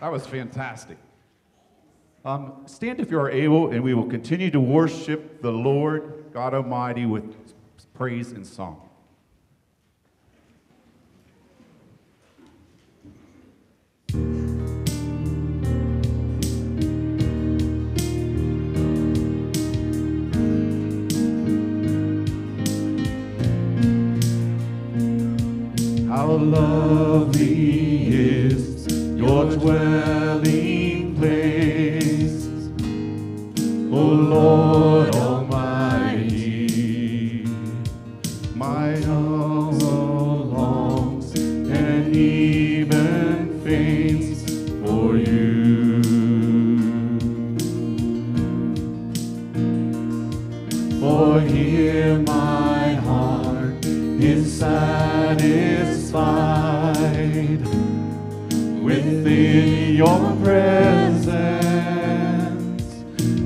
That was fantastic. Stand if you are able, and we will continue to worship the Lord God Almighty with praise and song. How lovely is your dwelling place, O Lord Almighty. My tongue longs and even faints for you. For here my heart is satisfied within your presence.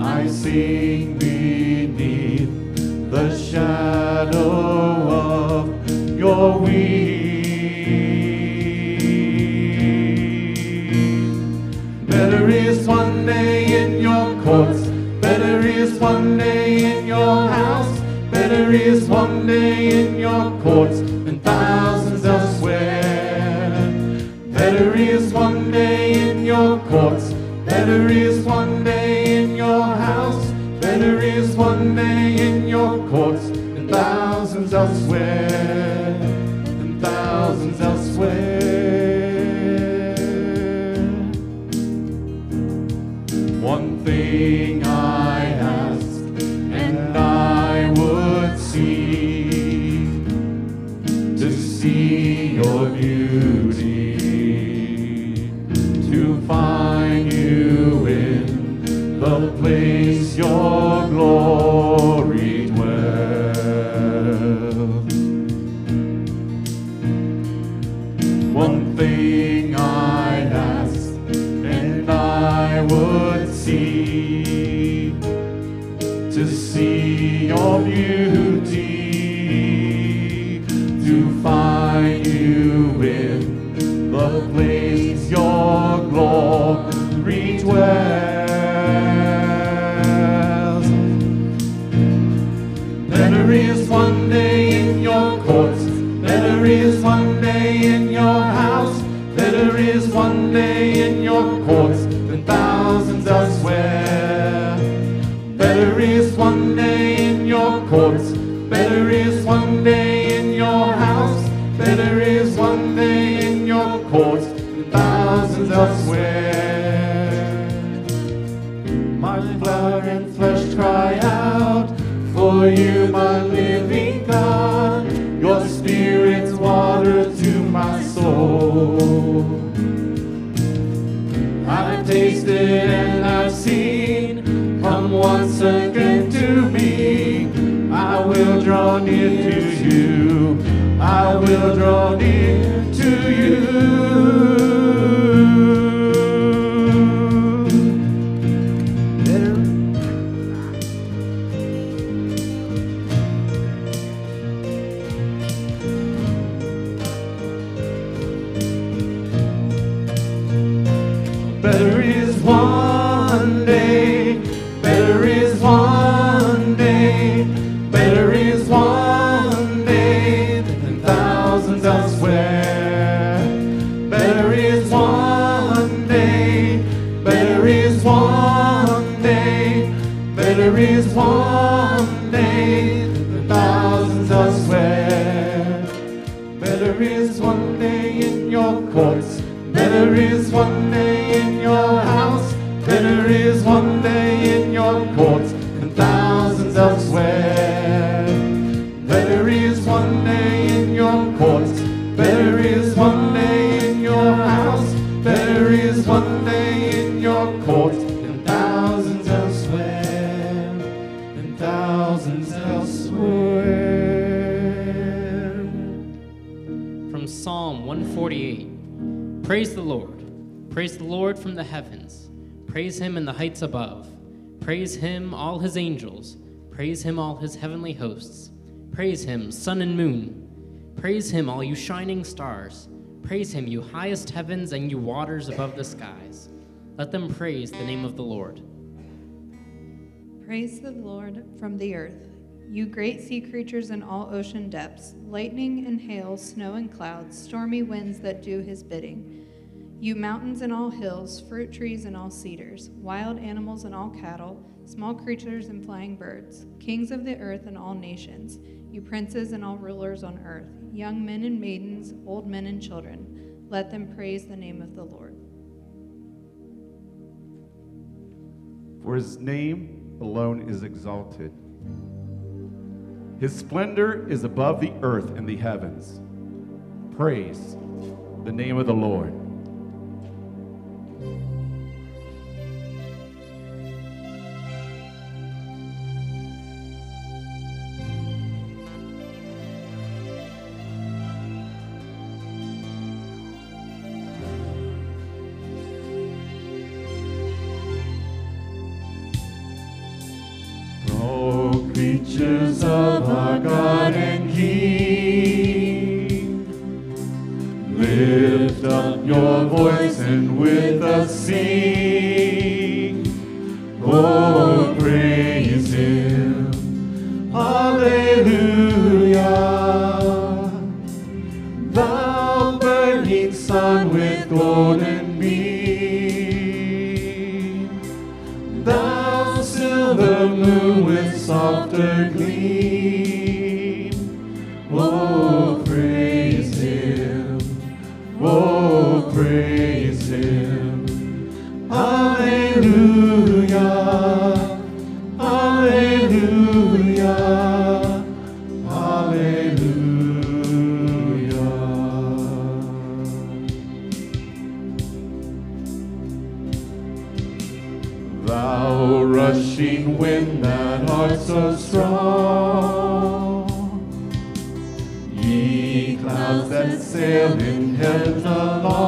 I sing beneath the shadow of your wing. Better is one day in your courts, better is one day in your house, better is one day in your courts than thousands elsewhere. Better is one day in your courts, better is one day in your house, better is one day in your courts than thousands elsewhere, than thousands elsewhere. One thing I ask, and I would seek to see your beauty, to find you in the place your glory dwells. One thing I ask, and I would seek to see your beauty, to find you in the place your glory dwells. Better is one day in your courts, better is one day in your house, better is one day in your courts than thousands elsewhere. Better is one day in your courts, better is one day in your house, better is one day in your courts than thousands elsewhere. My blood and flesh cry out for you, my living God. Your spirit's water to my soul. I've tasted and I've seen, come once again to me. I will draw near to you, I will draw near to you. Better is one day, better is one day, better is one day than thousands elsewhere. Better is one day, better is one day, better is one day than thousands elsewhere. Better is one day in your courts, better is one day in your house, better is one day in your courts than thousands elsewhere. Better is one day in your courts, better is one day in your house, better is one day in your courts than thousands elsewhere, than thousands elsewhere. From Psalm 148. Praise the Lord. Praise the Lord from the heavens. Praise him in the heights above. Praise him, all his angels. Praise him, all his heavenly hosts. Praise him, sun and moon. Praise him, all you shining stars. Praise him, you highest heavens and you waters above the skies. Let them praise the name of the Lord. Praise the Lord from the earth, you great sea creatures in all ocean depths, lightning and hail, snow and clouds, stormy winds that do his bidding. You mountains and all hills, fruit trees and all cedars, wild animals and all cattle, small creatures and flying birds, kings of the earth and all nations, you princes and all rulers on earth, young men and maidens, old men and children, let them praise the name of the Lord. For his name alone is exalted. His splendor is above the earth and the heavens. Praise the name of the Lord. Creatures of our God and King, lift up your voice and with us sing. Oh, praise him, hallelujah. Thou burning sun with golden beam, thou silver moon with softer gleam. Oh, praise him. Oh, praise him. Hallelujah. Hallelujah. Hallelujah. Thou rushing wind that art so strong, ye clouds that sail in heaven along,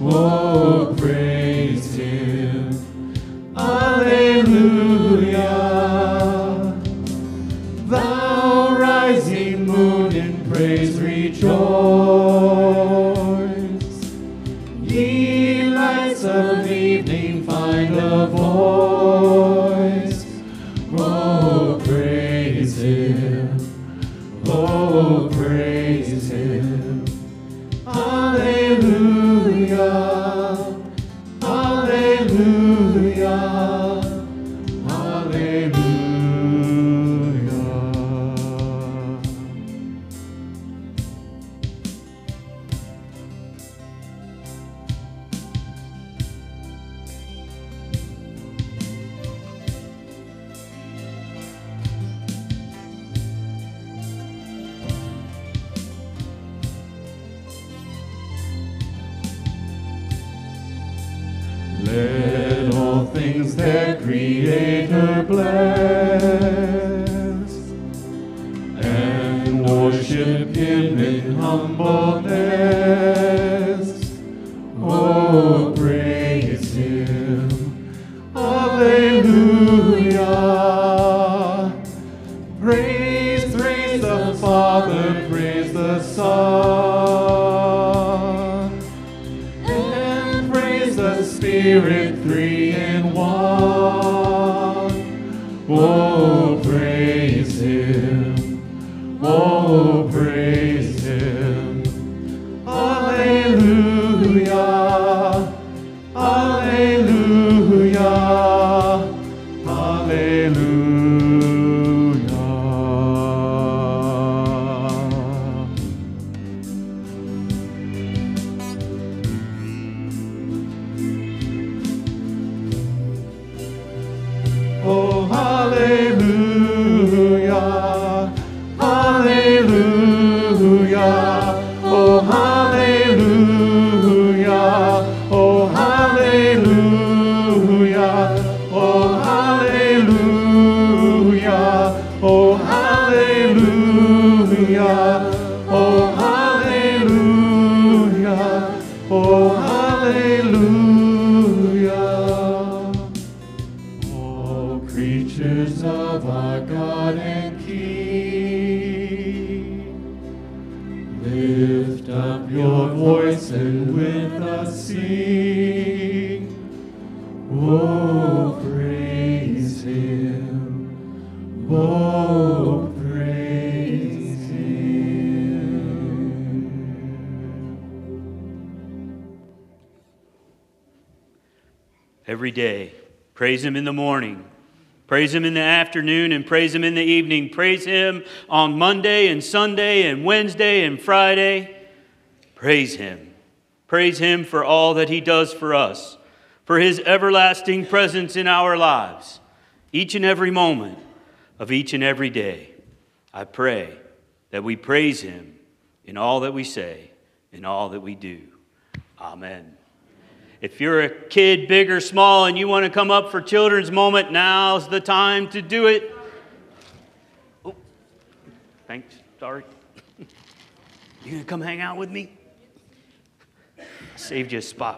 oh, praise him, hallelujah. Thou rising moon in praise rejoice, ye lights of evening find a voice. Oh, praise him. Oh, praise him. Hallelujah. Hallelujah. Hallelujah. Let all things their Creator bless, and worship him in humbleness. Oh, praise him. Hallelujah. Praise, praise the Father, praise the Son, and praise the Spirit, three in one. Oh, praise him. Oh, praise him. Hallelujah. Hallelujah. Hallelujah. Oh, hallelujah. Hallelujah. Oh, hallelujah. Oh, hallelujah. Oh, hallelujah. Oh, hallelujah. Oh, hallelujah. Oh, hallelujah. All creatures of our God and King, live up your voice and with us sing. Oh, praise him. Oh, praise him. Every day, praise him in the morning. Praise him in the afternoon and praise him in the evening. Praise him on Monday and Sunday and Wednesday and Friday. Praise him. Praise him for all that he does for us, for his everlasting presence in our lives, each and every moment of each and every day. I pray that we praise him in all that we say, in all that we do. Amen. If you're a kid, big or small, and you want to come up for children's moment, now's the time to do it. Oh, thanks. Sorry. You gonna come hang out with me? I saved you a spot.